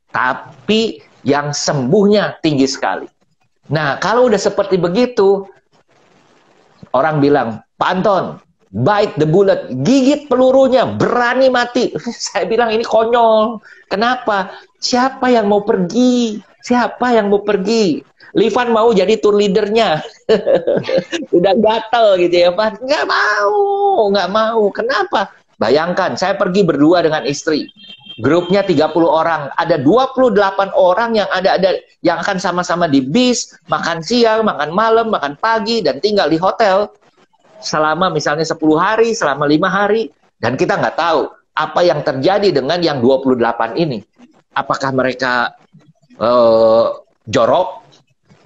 tapi yang sembuhnya tinggi sekali. Nah, kalau udah seperti begitu, orang bilang, Pak Anton, bite the bullet, gigit pelurunya, berani mati. Saya bilang ini konyol. Kenapa? Siapa yang mau pergi? Siapa yang mau pergi? Livan mau jadi tour leadernya. Udah gatel gitu ya, Pak. Nggak mau. Kenapa? Bayangkan, saya pergi berdua dengan istri. Grupnya 30 orang. Ada 28 orang yang ada yang akan sama-sama di bis, makan siang, makan malam, makan pagi, dan tinggal di hotel. Selama misalnya 10 hari, selama 5 hari. Dan kita nggak tahu apa yang terjadi dengan yang 28 ini. Apakah mereka jorok?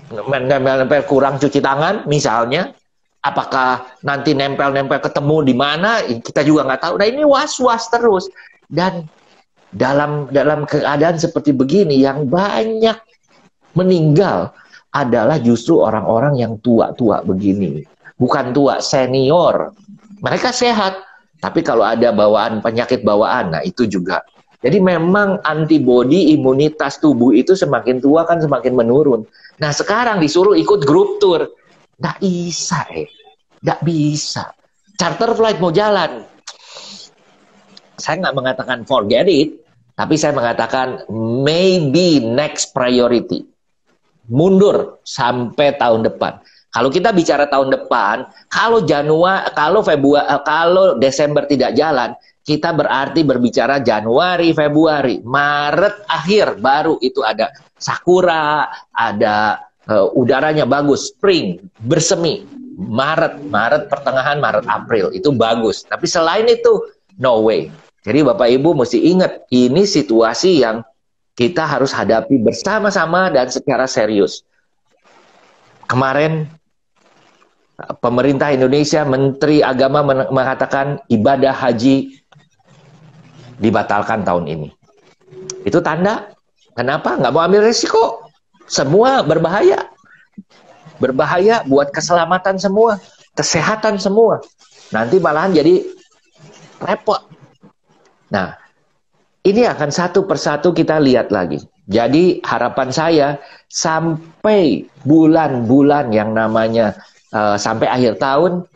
Nempel kurang cuci tangan misalnya, apakah nanti nempel-nempel ketemu di mana, kita juga nggak tahu. Nah, ini was-was terus. Dan dalam keadaan seperti begini, yang banyak meninggal adalah justru orang-orang yang tua-tua begini, bukan tua, senior. Mereka sehat, tapi kalau ada bawaan penyakit bawaan, nah itu juga. Jadi memang antibodi imunitas tubuh itu semakin tua kan semakin menurun. Nah, sekarang disuruh ikut grup tour. Nggak bisa, nggak bisa. Charter flight mau jalan. Saya nggak mengatakan forget it, tapi saya mengatakan maybe next priority. Mundur sampai tahun depan. Kalau kita bicara tahun depan, kalau Desember tidak jalan, kita berarti berbicara Januari, Februari, Maret akhir baru itu ada sakura, ada udaranya bagus, spring, bersemi. Maret pertengahan, Maret April itu bagus. Tapi selain itu no way. Jadi Bapak Ibu mesti ingat, ini situasi yang kita harus hadapi bersama-sama dan secara serius. Kemarin pemerintah Indonesia, Menteri Agama mengatakan ibadah haji dibatalkan tahun ini. Itu tanda. Kenapa? Nggak mau ambil resiko. Semua berbahaya. Berbahaya buat keselamatan semua, kesehatan semua. Nanti malahan jadi repot. Nah, ini akan satu persatu kita lihat lagi. Jadi harapan saya sampai bulan-bulan yang namanya sampai akhir tahun,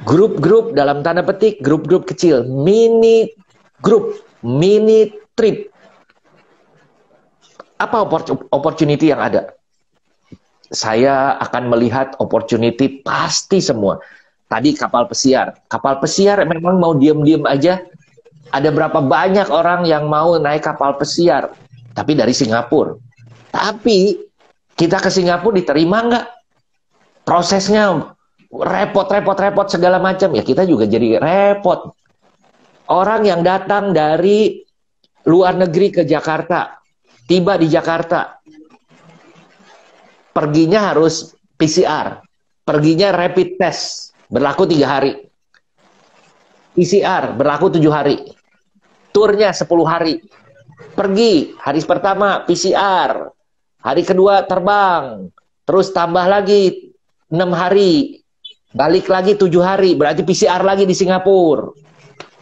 grup-grup dalam tanda petik, grup-grup kecil, mini grup, mini trip. Apa opportunity yang ada? Saya akan melihat opportunity pasti semua. Tadi kapal pesiar. Kapal pesiar memang mau diem-diem aja. Ada berapa banyak orang yang mau naik kapal pesiar. Tapi dari Singapura. Tapi kita ke Singapura diterima nggak? Prosesnya repot segala macam. Ya kita juga jadi repot. Orang yang datang dari luar negeri ke Jakarta. Tiba di Jakarta. Perginya harus PCR. Perginya rapid test. Berlaku 3 hari. PCR berlaku 7 hari. Turnya 10 hari. Pergi, hari pertama PCR. Hari kedua terbang. Terus tambah lagi 6 hari. Balik lagi 7 hari. Berarti PCR lagi di Singapura.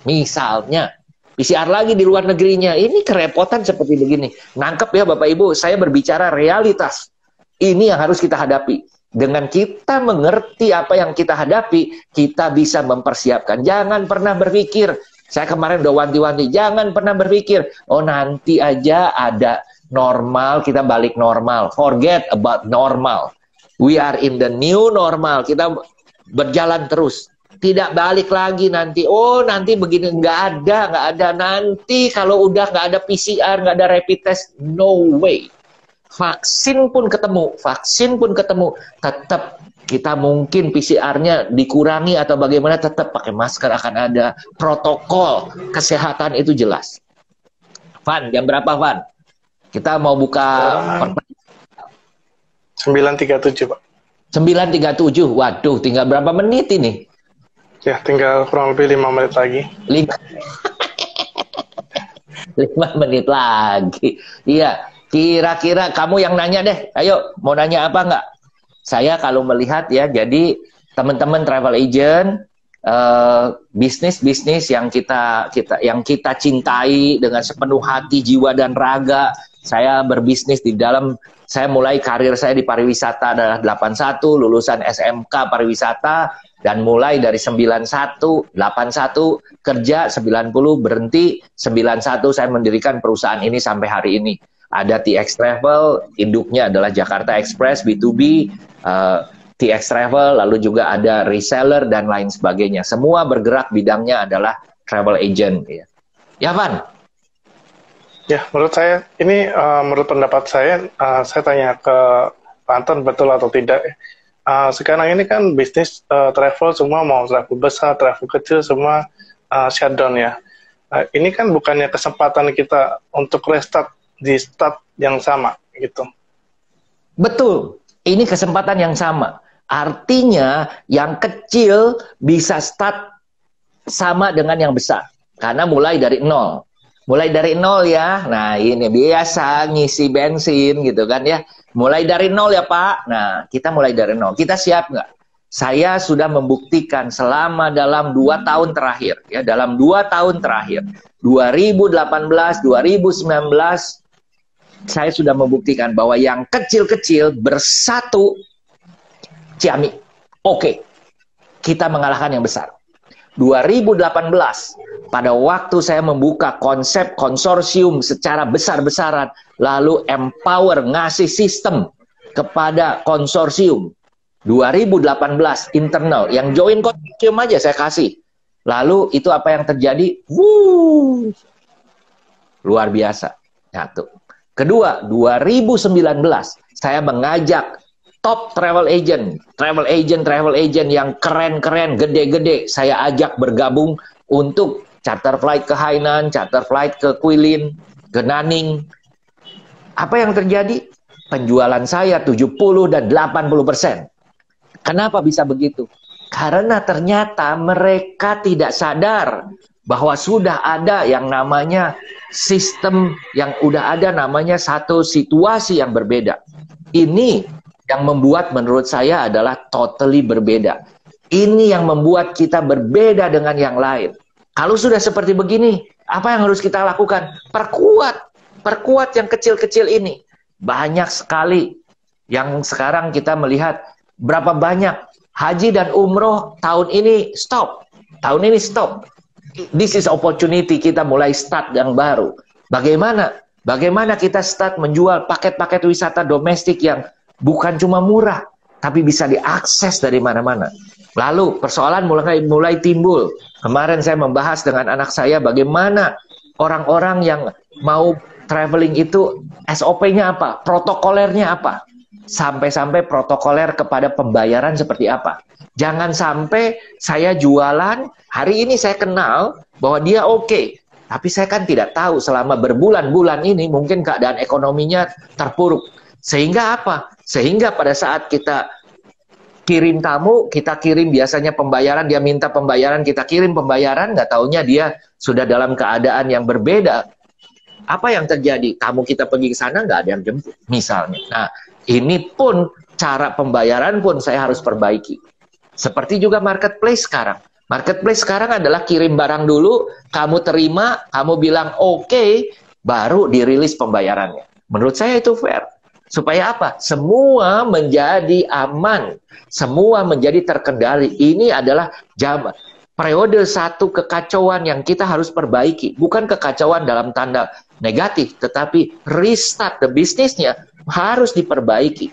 Misalnya. PCR lagi di luar negerinya. Ini kerepotan seperti begini. Nangkep ya Bapak Ibu, saya berbicara realitas. Ini yang harus kita hadapi. Dengan kita mengerti apa yang kita hadapi, kita bisa mempersiapkan. Jangan pernah berpikir, saya kemarin udah wanti-wanti, jangan pernah berpikir, oh nanti aja ada normal, kita balik normal. Forget about normal. We are in the new normal. Kita berjalan terus. Tidak balik lagi nanti, oh nanti begini, nggak ada. Nanti kalau udah nggak ada PCR, nggak ada rapid test, no way. Vaksin pun ketemu, tetap kita mungkin PCR-nya dikurangi atau bagaimana, tetap pakai masker akan ada. Protokol kesehatan itu jelas. Van, jam berapa Van? Kita mau buka 9.37 Pak. 9.37, waduh tinggal berapa menit ini? Ya, tinggal kurang lebih 5 menit lagi. 5 menit lagi. Iya, kira-kira kamu yang nanya deh. Ayo, mau nanya apa enggak? Saya kalau melihat ya, jadi teman-teman travel agent, bisnis-bisnis yang kita cintai dengan sepenuh hati, jiwa dan raga. Saya berbisnis di dalam, saya mulai karir saya di pariwisata adalah 81, lulusan SMK pariwisata. Dan mulai dari 91, 81, kerja 90, berhenti 91, saya mendirikan perusahaan ini sampai hari ini. Ada TX Travel, induknya adalah Jakarta Express, B2B, TX Travel, lalu juga ada reseller dan lain sebagainya. Semua bergerak bidangnya adalah travel agent. Ya, Van? Ya, menurut saya, ini menurut pendapat saya tanya ke Pak Anton, betul atau tidak ya? Sekarang ini kan bisnis travel semua, mau travel besar, travel kecil, semua shutdown ya. Ini kan bukannya kesempatan kita untuk restart di start yang sama gitu. Betul, ini kesempatan yang sama. Artinya yang kecil bisa start sama dengan yang besar. Karena mulai dari nol. Mulai dari nol ya. Nah ini biasa ngisi bensin gitu kan ya. Mulai dari nol ya Pak. Nah kita mulai dari nol. Kita siap nggak? Saya sudah membuktikan selama dalam 2 tahun terakhir. Ya, dalam 2 tahun terakhir. 2018, 2019. Saya sudah membuktikan bahwa yang kecil-kecil bersatu. Ciami. Oke. Kita mengalahkan yang besar. 2018, pada waktu saya membuka konsep konsorsium secara besar-besaran, lalu empower, ngasih sistem kepada konsorsium. 2018 internal, yang join konsorsium aja saya kasih. Lalu itu apa yang terjadi? Luar biasa. Satu. Kedua, 2019 saya mengajak top travel agent yang keren-keren, gede-gede, saya ajak bergabung untuk charter flight ke Hainan, charter flight ke Guilin, ke Nanning. Apa yang terjadi? Penjualan saya 70 dan 80%. Kenapa bisa begitu? Karena ternyata mereka tidak sadar bahwa sudah ada yang namanya sistem, yang udah ada namanya satu situasi yang berbeda. Ini yang membuat menurut saya adalah totally berbeda. Ini yang membuat kita berbeda dengan yang lain. Kalau sudah seperti begini, apa yang harus kita lakukan? Perkuat yang kecil-kecil ini. Banyak sekali yang sekarang kita melihat berapa banyak haji dan umroh tahun ini stop. Tahun ini stop. This is opportunity kita mulai start yang baru. Bagaimana kita start menjual paket-paket wisata domestik yang bukan cuma murah, tapi bisa diakses dari mana-mana. Lalu persoalan mulai timbul. Kemarin saya membahas dengan anak saya bagaimana orang-orang yang mau traveling itu SOP-nya apa, protokolernya apa. Sampai-sampai protokoler kepada pembayaran seperti apa. Jangan sampai saya jualan, hari ini saya kenal bahwa dia oke. Tapi saya kan tidak tahu selama berbulan-bulan ini mungkin keadaan ekonominya terpuruk. Sehingga apa? Sehingga pada saat kita kirim tamu, kita kirim biasanya pembayaran, dia minta pembayaran, kita kirim pembayaran, nggak taunya dia sudah dalam keadaan yang berbeda. Apa yang terjadi? Tamu kita pergi ke sana, nggak ada yang jemput, misalnya. Nah, ini pun cara pembayaran pun saya harus perbaiki. Seperti juga marketplace sekarang. Marketplace sekarang adalah kirim barang dulu, kamu terima, kamu bilang oke, baru dirilis pembayarannya. Menurut saya itu fair. Supaya apa? Semua menjadi aman, semua menjadi terkendali. Ini adalah zaman periode satu kekacauan yang kita harus perbaiki. Bukan kekacauan dalam tanda negatif, tetapi restart the bisnisnya harus diperbaiki.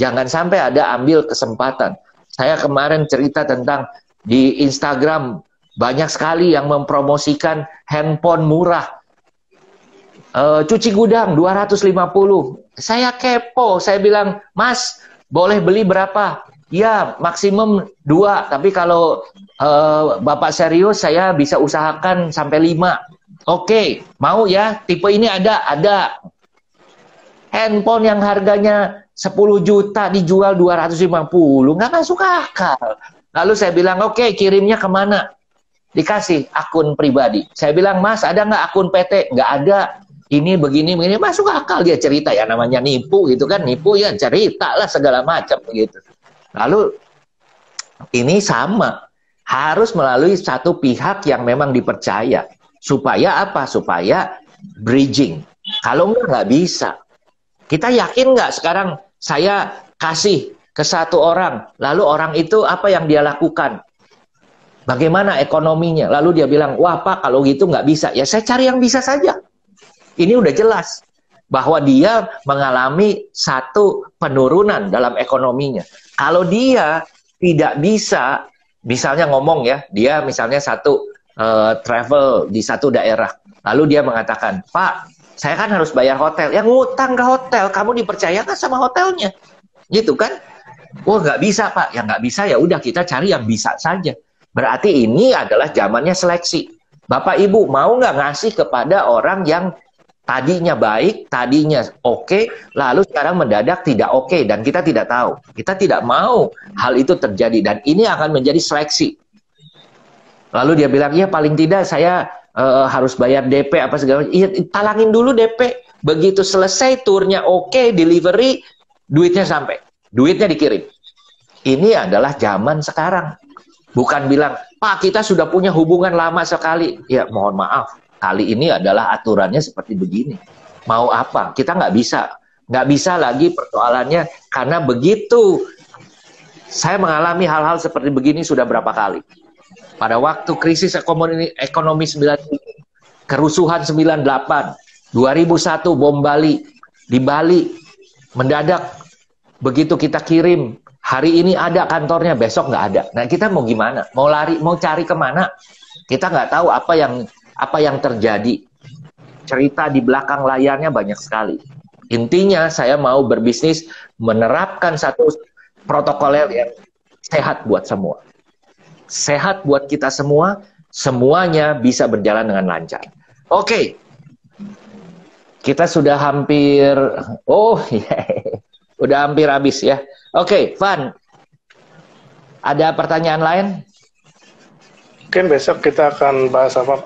Jangan sampai ada ambil kesempatan. Saya kemarin cerita tentang di Instagram banyak sekali yang mempromosikan handphone murah. Cuci gudang 250. Saya kepo, saya bilang, "Mas, boleh beli berapa?" Ya, maksimum 2, tapi kalau Bapak serius saya bisa usahakan sampai 5. Oke, mau ya? Tipe ini ada. Handphone yang harganya 10 juta dijual 250, nggak masuk akal. Lalu saya bilang, oke, kirimnya kemana? Dikasih akun pribadi. Saya bilang, "Mas, ada nggak akun PT?" Nggak ada. Ini begini, masuk akal dia cerita ya, namanya nipu gitu kan, nipu ya cerita lah segala macam begitu. Lalu ini sama, harus melalui satu pihak yang memang dipercaya. Supaya apa? Supaya bridging. Kalau nggak bisa. Kita yakin nggak sekarang saya kasih ke satu orang, lalu orang itu apa yang dia lakukan? Bagaimana ekonominya? Lalu dia bilang, "Wah Pak, kalau gitu nggak bisa." Ya saya cari yang bisa saja. Ini udah jelas bahwa dia mengalami satu penurunan dalam ekonominya. Kalau dia tidak bisa, misalnya ngomong ya, dia misalnya travel di satu daerah, lalu dia mengatakan, "Pak, saya kan harus bayar hotel." Ya ngutang ke hotel, kamu dipercaya nggak sama hotelnya? Gitu kan? "Oh nggak bisa Pak." Ya nggak bisa, ya udah kita cari yang bisa saja. Berarti ini adalah zamannya seleksi. Bapak Ibu mau nggak ngasih kepada orang yang tadinya baik, tadinya oke, lalu sekarang mendadak tidak oke, dan kita tidak tahu. Kita tidak mau hal itu terjadi, dan ini akan menjadi seleksi. Lalu dia bilang, "Ya paling tidak saya harus bayar DP apa segala macam." Iya, talangin dulu DP. Begitu selesai turnya oke, delivery, duitnya sampai. Duitnya dikirim. Ini adalah zaman sekarang. Bukan bilang, "Pak, kita sudah punya hubungan lama sekali." Ya mohon maaf. Kali ini adalah aturannya seperti begini. Mau apa? Kita nggak bisa. Nggak bisa lagi persoalannya. Karena begitu saya mengalami hal-hal seperti begini sudah berapa kali. Pada waktu krisis ekonomi 97, kerusuhan 98, 2001 bom Bali. Di Bali, mendadak begitu kita kirim, hari ini ada kantornya, besok nggak ada. Nah kita mau gimana? Mau lari, mau cari kemana? Kita nggak tahu apa yang terjadi. Cerita di belakang layarnya banyak sekali. Intinya saya mau berbisnis menerapkan satu protokoler yang sehat buat semua. Sehat buat kita semua, semuanya bisa berjalan dengan lancar. Oke. Kita sudah hampir udah hampir habis ya. Oke, Van. Ada pertanyaan lain? Mungkin besok kita akan bahas apa?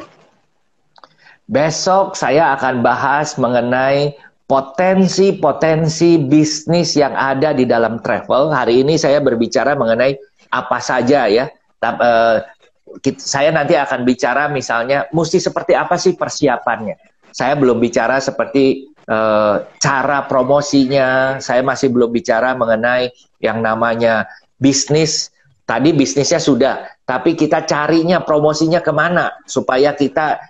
Besok saya akan bahas mengenai potensi-potensi bisnis yang ada di dalam travel. Hari ini saya berbicara mengenai apa saja ya. Saya nanti akan bicara misalnya mesti seperti apa sih persiapannya. Saya belum bicara seperti cara promosinya. Saya masih belum bicara mengenai yang namanya bisnis. Tadi bisnisnya sudah, tapi kita carinya promosinya kemana supaya kita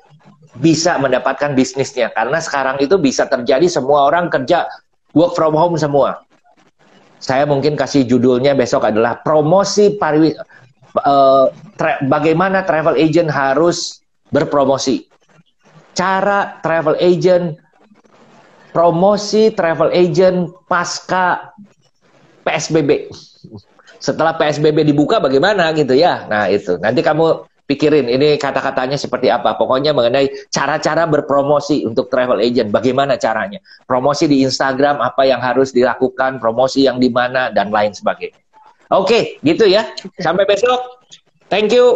bisa mendapatkan bisnisnya. Karena sekarang itu bisa terjadi semua orang kerja work from home semua. Saya mungkin kasih judulnya besok adalah promosi bagaimana travel agent harus berpromosi. Cara travel agent, promosi travel agent pasca PSBB. Setelah PSBB dibuka bagaimana gitu ya. Nah itu, nanti kamu pikirin ini kata-katanya seperti apa. Pokoknya mengenai cara-cara berpromosi untuk travel agent. Bagaimana caranya. Promosi di Instagram, apa yang harus dilakukan. Promosi yang di mana, dan lain sebagainya. Oke, gitu ya. Sampai besok. Thank you.